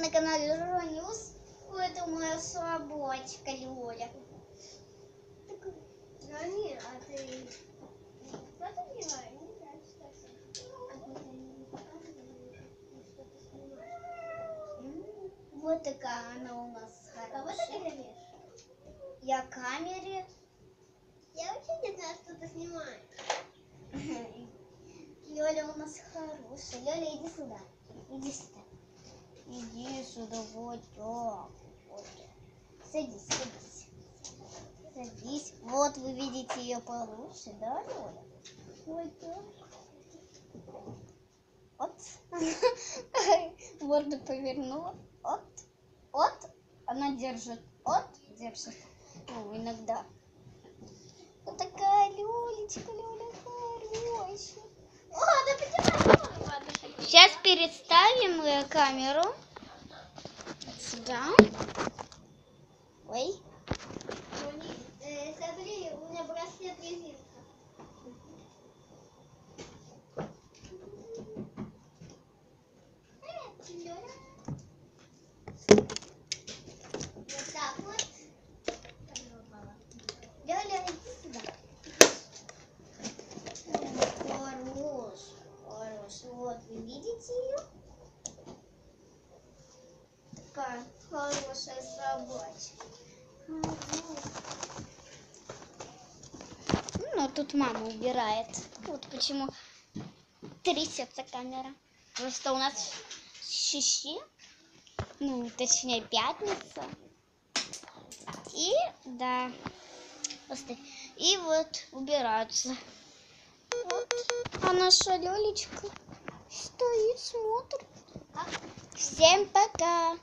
на канале Жора Ньюс. Это моя собачка Лёля. Рани, а ты что-то делаешь? Не знаю, что Вот такая она у нас Кого ты хорошая. говоришь? Я камере. Я вообще не знаю, что ты снимаешь. Лёля у нас хорошая. Лёля, иди сюда. Иди сюда. Иди сюда, вот так. Вот. Садись, садись. Садись. Вот вы видите ее получше, да, Лёля? Вот так. Вот. Морду повернула. Вот. Вот. Она держит. Вот. Держит. Ну, иногда. Вот такая Лёлечка, Лёля хорошая. О, да понимаешь, Сейчас переставим камеру сюда. Ой. смотри, у меня браслет резинка. Вот так вот. Лёля, иди сюда. Хорош, хорош. Вот, вы видите ее? Такая хорошая собачка. Ну, тут мама убирает. Вот почему трясется камера. Просто у нас щищи, ну, точнее, пятница. И, да, просто, и вот убираются. Вот, а наша Лёлечка стоит, смотрит. Всем пока!